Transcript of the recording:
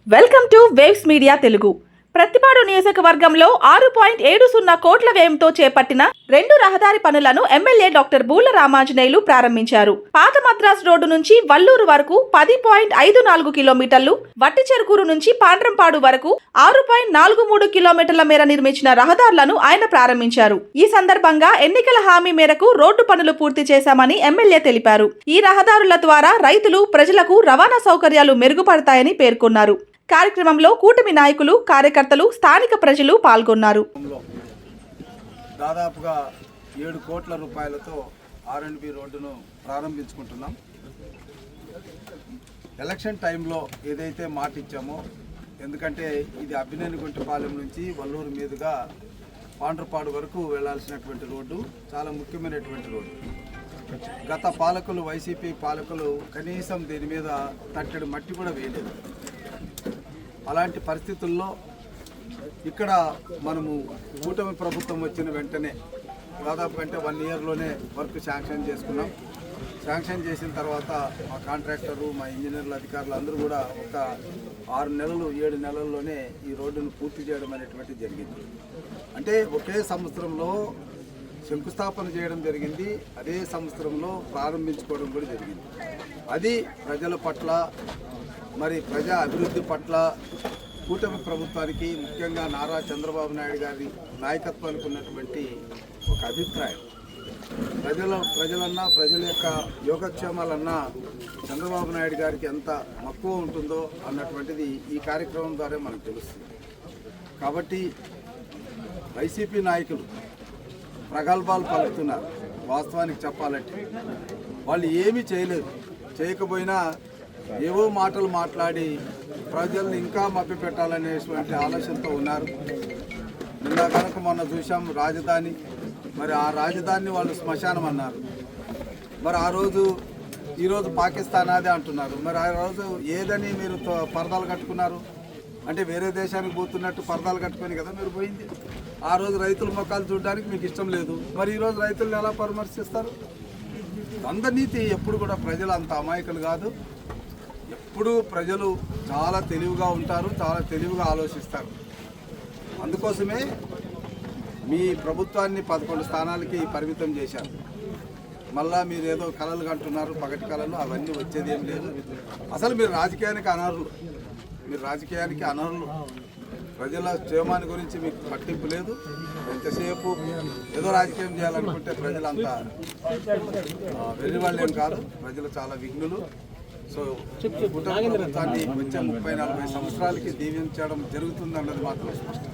Welcome to waves media Telugu. Prathipadu నియోజకవర్గంలో 6.70 కోట్ల వ్యయంతో చేపట్టిన 2 రహదారి పనులను ఎమ్మెల్యే డాక్టర్ బూల రామాంజనేయులు ప్రారంభించారు. పాత మద్రాస్ రోడ్డు నుంచి వల్లూరు వరకు 10.54 కిలోమీటర్లు, వట్టిచెరుకూరు నుంచి పాండ్రంపాడు వరకు 6.43 కిలోమీటర్ల మేర నిర్మించిన రహదారులను ఆయన ప్రారంభించారు. ఈ సందర్భంగా ఎన్నికల హామీ మేరకు రోడ్డు పనులు పూర్తి చేశామని ఎమ్మెల్యే తెలిపారు. ఈ రహదారుల ద్వారా రైతులు, ప్రజలకు రవాణా సౌకర్యాలు మెరుగుపడతాయని పేర్కొన్నారు. కార్యక్రమంలో కూటమి నాయకులు, కార్యకర్తలు, స్థానిక ప్రజలు పాల్గొన్నారు. దాదాపుగా 7 కోట్ల రూపాయలతో R&B రోడ్డును ప్రారంభించుకుంటున్నాం. ఎలక్షన్ టైంలో ఏదైతే మాట ఇచ్చామో, ఎందుకంటే ఇది అబ్బినేనిగుంటపాలెం నుంచి వల్లూరు మీదుగా పాండ్రపాడు వరకు వెళ్లాల్సినటువంటి రోడ్డు, చాలా ముఖ్యమైనటువంటి రోడ్డు. గత పాలకులు, వైసీపీ పాలకులు కనీసం దీని మీద తట్టెడు మట్టి కూడా వేయలేదు. అలాంటి పరిస్థితుల్లో ఇక్కడ మనము కూటమి ప్రభుత్వం వచ్చిన వెంటనే దాదాపు అంటే 1 ఇయర్లోనే వర్క్ శాంక్షన్ చేసుకున్నాం. శాంక్షన్ చేసిన తర్వాత మా కాంట్రాక్టరు, మా ఇంజనీర్ల అధికారులు అందరూ కూడా ఒక 6 నెలలు 7 నెలల్లోనే ఈ రోడ్డును పూర్తి చేయడం అనేటువంటి జరిగింది. అంటే ఒకే సంవత్సరంలో శంకుస్థాపన చేయడం జరిగింది, అదే సంవత్సరంలో ప్రారంభించుకోవడం కూడా జరిగింది. అది ప్రజల పట్ల, మరి ప్రజా అభివృద్ధి పట్ల కూటమి ప్రభుత్వానికి, ముఖ్యంగా నారా చంద్రబాబు నాయుడు గారి నాయకత్వానికి ఉన్నటువంటి ఒక అభిప్రాయం. ప్రజలన్నా, ప్రజల యొక్క యోగక్షేమాలన్నా చంద్రబాబు నాయుడు గారికి ఎంత మక్కువ ఉంటుందో అన్నటువంటిది ఈ కార్యక్రమం ద్వారా మనకు తెలుస్తుంది. కాబట్టి వైసీపీ నాయకులు ప్రగల్భాలు పలుకుతున్నారు. వాస్తవానికి చెప్పాలంటే వాళ్ళు ఏమీ చేయలేదు, చేయకపోయినా ఏవో మాటలు మాట్లాడి ప్రజల్ని ఇంకా మభ్యపెట్టాలనేటువంటి ఆలోచనతో ఉన్నారు. నిన్న కనుక మొన్న చూసాం రాజధాని, మరి ఆ రాజధానిని వాళ్ళు శ్మశానం అన్నారు. మరి ఆ రోజు ఈరోజు పాకిస్తాన్ అదే అంటున్నారు. మరి ఆ రోజు ఏదని మీరు పరదాలు కట్టుకున్నారు? అంటే వేరే దేశానికి పోతున్నట్టు పరదాలు కట్టుకొని కదా మీరు పోయింది. ఆ రోజు రైతుల మొక్కలు చూడడానికి మీకు ఇష్టం లేదు, మరి ఈరోజు రైతులను ఎలా పరామర్శిస్తారు? అందనీతి ఎప్పుడు కూడా ప్రజలు అంత అమాయకులు కాదు. ఎప్పుడు ప్రజలు చాలా తెలివిగా ఉంటారు, చాలా తెలివిగా ఆలోచిస్తారు. అందుకోసమే మీ ప్రభుత్వాన్ని 11 స్థానాలకి పరిమితం చేశారు. మళ్ళా మీరు ఏదో కళలు కంటున్నారు, పగటి కళలు, అవన్నీ వచ్చేది ఏం లేదు. అసలు మీరు రాజకీయానికి అనర్హులు, ప్రజల క్షేమాన్ని గురించి మీకు పట్టింపు లేదు. ఎంతసేపు ఏదో రాజకీయం చేయాలనుకుంటే ప్రజలంతా వెర్రివాళ్ళేం కాదు, ప్రజలు చాలా విఘ్నులు. సో కూటమి ప్రభుత్వాన్ని వచ్చే 30-40 సంవత్సరాలకి దీవించడం జరుగుతుంది అన్నది మాత్రం స్పష్టం.